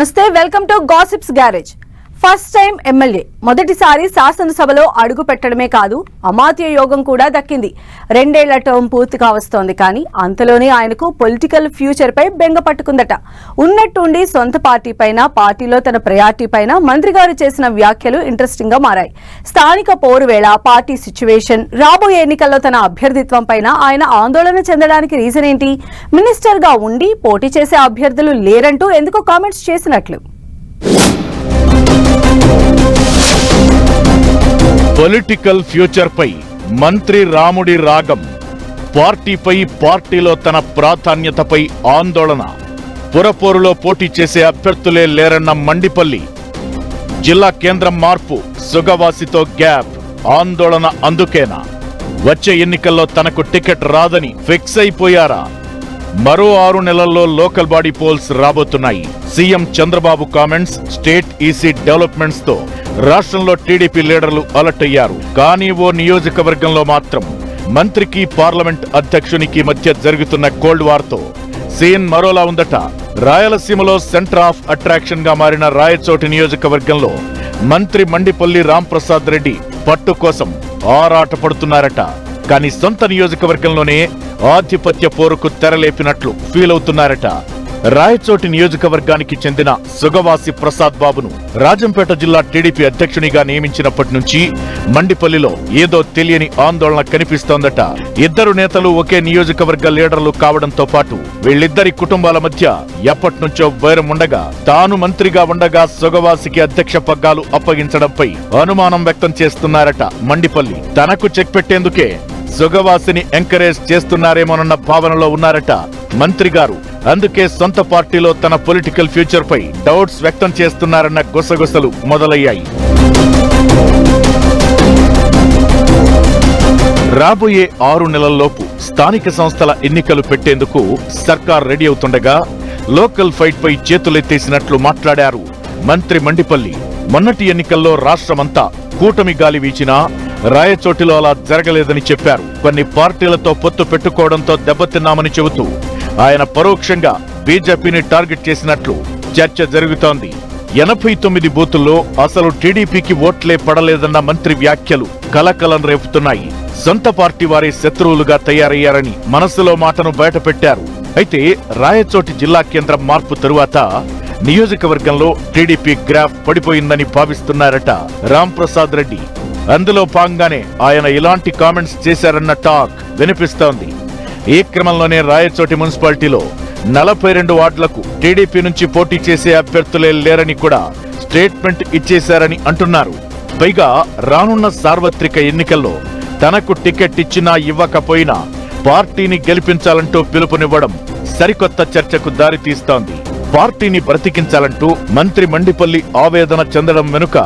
నమస్తే, welcome to gossips garage. First time MLA మొదటిసారి శాసనసభలో అడుగు పెట్టడమే కాదు, అమాత్య యోగం కూడా దక్కింది. 2 ఏళ్ల టర్మ్ పూర్తిగా వస్తోంది, కానీ అంతలోనే ఆయనకు పొలిటికల్ ఫ్యూచర్ పై బెంగ పట్టుకుందట. ఉన్నట్టుండి సొంత పార్టీ పైన, పార్టీలో తన ప్రయారిటీ పైన మంత్రి గారు చేసిన వ్యాఖ్యలు ఇంట్రెస్టింగ్ గా మారాయి. స్థానిక పోరు వేళ, పార్టీ సిచ్యువేషన్, రాబోయే ఎన్నికల్లో తన అభ్యర్థిత్వం పైన ఆయన ఆందోళన చెందడానికి రీజన్ ఏంటి? మినిస్టర్ గా ఉండి పోటీ చేసే అభ్యర్థులు లేరంటూ ఎందుకో కామెంట్స్ చేసినట్లు. పొలిటికల్ ఫ్యూచర్ పై మంత్రి రాముడి రాగం, పార్టీపై, పార్టీలో తన ప్రాధాన్యతపై ఆందోళన, పురపోరులో పోటీ చేసే అభ్యర్థులే లేరన్న మండిపల్లి, జిల్లా కేంద్రం మార్పు, సుగవాసితో గ్యాప్, ఆందోళన అందుకేనా? వచ్చే ఎన్నికల్లో తనకు టికెట్ రాదని ఫిక్స్ అయిపోయారా? మరో 6 నెలల్లో లోకల్ బాడీ పోల్స్ రాబోతున్నాయి. CM Chandrababu comments, state EC developments తో రాష్ట్రంలో టీడీపీ లీడర్లు అలర్ట్ అయ్యారు. కానీ ఓ నియోజకవర్గంలో మాత్రం మంత్రికి, పార్లమెంట్ అధ్యక్షునికి మధ్య జరుగుతున్న కోల్డ్ వార్ తో సీన్ మరోలా ఉందట. రాయలసీమలో సెంటర్ ఆఫ్ అట్రాక్షన్ గా మారిన రాయచోటి నియోజకవర్గంలో మంత్రి మండిపల్లి రాంప్రసాద్ రెడ్డి పట్టు కోసం ఆరాట పడుతున్నారట. కానీ సొంత నియోజకవర్గంలోనే ఆధిపత్య పోరుకు తెరలేపినట్లు ఫీల్ అవుతున్నారట. రాయచోటి నియోజకవర్గానికి చెందిన సుగవాసి ప్రసాద్ బాబును రాజంపేట జిల్లా టీడీపీ అధ్యక్షునిగా నియమించినప్పటి నుంచి మండిపల్లిలో ఏదో తెలియని ఆందోళన కనిపిస్తోందట. ఇద్దరు నేతలు ఒకే నియోజకవర్గ లీడర్లు కావడంతో పాటు వీళ్ళిద్దరి కుటుంబాల మధ్య ఎప్పటినుంచో వైరం ఉండగా, తాను మంత్రిగా ఉండగా సుగవాసికి అధ్యక్ష పగ్గాలు అప్పగించడంపై అనుమానం వ్యక్తం చేస్తున్నారట మండిపల్లి. తనకు చెక్ పెట్టేందుకే సుగవాసిని ఎంకరేజ్ చేస్తున్నారేమోనన్న భావనలో ఉన్నారట మంత్రి గారు. అందుకే సొంత పార్టీలో తన పొలిటికల్ ఫ్యూచర్ పై డౌట్స్ వ్యక్తం చేస్తున్నారన్న గుసగుసలు మొదలయ్యాయి. రాబోయే 6 నెలల్లోపు స్థానిక సంస్థల ఎన్నికలు పెట్టేందుకు సర్కార్ రెడీ అవుతుండగా లోకల్ ఫైట్ పై చేతులెత్తేసినట్లు మాట్లాడారు మంత్రి మండిపల్లి. మొన్నటి ఎన్నికల్లో రాష్ట్రమంతా కూటమి గాలి వీచినా రాయచోటిలో అలా జరగలేదని చెప్పారు. కొన్ని పార్టీలతో పొత్తు పెట్టుకోవడంతో దెబ్బతిన్నామని చెబుతూ ఆయన పరోక్షంగా బీజేపీని టార్గెట్ చేసినట్లు చర్చ జరుగుతోంది. 89 బూతుల్లో అసలు టీడీపీకి ఓట్లే పడలేదన్న మంత్రి వ్యాఖ్యలు కలకలం రేపుతున్నాయి. సొంత పార్టీ వారి శత్రువులుగా తయారయ్యారని మనసులో మాటను బయటపెట్టారు. అయితే రాయచోటి జిల్లా కేంద్రం మార్పు తరువాత నియోజకవర్గంలో టీడీపీ గ్రాఫ్ పడిపోయిందని భావిస్తున్నారట రాంప్రసాద్ రెడ్డి. అందులో భాగంగానే ఆయన ఇలాంటి కామెంట్స్ చేశారన్న టాక్ వినిపిస్తోంది. ఈ క్రమంలోనే రాయచోటి మున్సిపాలిటీలో 42 వార్డులకు టీడీపీ నుంచి పోటీ చేసే అభ్యర్థులే లేరని కూడా స్టేట్మెంట్ ఇచ్చేశారని అంటున్నారు. పైగా రానున్న సార్వత్రిక ఎన్నికల్లో తనకు టికెట్ ఇచ్చినా ఇవ్వకపోయినా పార్టీని గెలిపించాలంటూ పిలుపునివ్వడం సరికొత్త చర్చకు దారితీస్తోంది. పార్టీని బ్రతికించాలంటూ మంత్రి మండిపల్లి ఆవేదన చెందడం వెనుక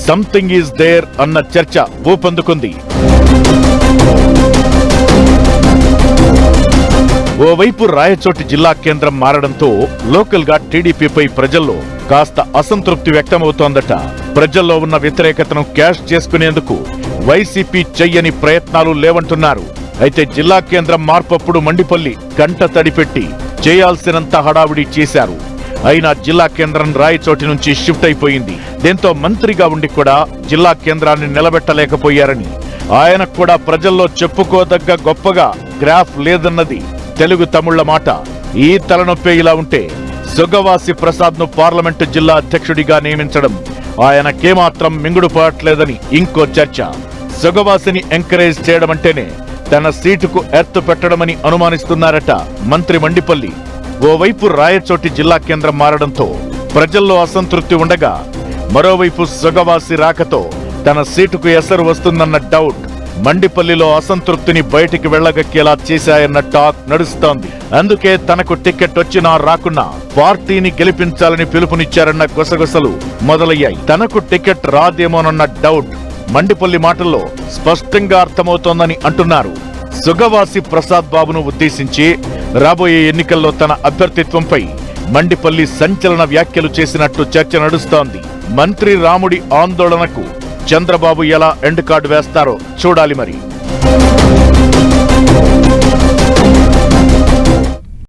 సంథింగ్ ఈజ్ దేర్ అన్న చర్చ ఊపందుకుంది. ఓవైపు రాయచోటి జిల్లా కేంద్రం మారడంతో లోకల్ గా టీడీపీపై ప్రజల్లో కాస్త అసంతృప్తి వ్యక్తమవుతోందట. ప్రజల్లో ఉన్న వ్యతిరేకతను క్యాష్ చేసుకునేందుకు వైసీపీ చెయ్యని ప్రయత్నాలు లేవంటున్నారు. అయితే జిల్లా కేంద్రం మార్పప్పుడు మండిపల్లి కంట తడిపెట్టి చేయాల్సినంత హడావుడి చేశారు. అయినా జిల్లా కేంద్రం రాయచోటి నుంచి షిఫ్ట్ అయిపోయింది. దీంతో మంత్రిగా ఉండి కూడా జిల్లా కేంద్రాన్ని నిలబెట్టలేకపోయారని, ఆయనకు కూడా ప్రజల్లో చెప్పుకోదగ్గ గొప్పగా గ్రాఫ్ లేదన్నది తెలుగు తమిళ్ల మాట. ఈ తలనొప్పే ఇలా ఉంటే సుగవాసి ప్రసాద్ ను పార్లమెంటు జిల్లా అధ్యక్షుడిగా నియమించడం ఆయనకేమాత్రం మింగుడు పడట్లేదని ఇంకో చర్చ. సుగవాసిని ఎంకరేజ్ చేయడమంటేనే తన సీటుకు ఎత్తు పెట్టడమని అనుమానిస్తున్నారట మంత్రి మండిపల్లి. ఓవైపు రాయచోటి జిల్లా కేంద్రం మారడంతో ప్రజల్లో అసంతృప్తి ఉండగా, మరోవైపు సుగవాసి రాకతో తన సీటుకు ఎసరు వస్తుందన్న డౌట్ మండిపల్లిలో అసంతృప్తిని బయటికి వెళ్లగక్కేలా చేశాయన్న టాక్ నడుస్తోంది. అందుకే తనకు టికెట్ వచ్చినా రాకున్నా పార్టీని గెలిపించాలని పిలుపునిచ్చారన్న గుసగుసలు మొదలయ్యాయి. తనకు టికెట్ రాదేమోనన్న డౌట్ మండిపల్లి మాటల్లో స్పష్టంగా అర్థమవుతోందని అంటున్నారు. సుగవాసి ప్రసాద్ బాబును ఉద్దేశించి రాబోయే ఎన్నికల్లో తన అభ్యర్థిత్వంపై మండిపల్లి సంచలన వ్యాఖ్యలు చేసినట్టు చర్చ నడుస్తోంది. మంత్రి రాముడి ఆందోళనకు చంద్రబాబు ఎలా ఎండ్ కార్డు వేస్తారో చూడాలి మరి.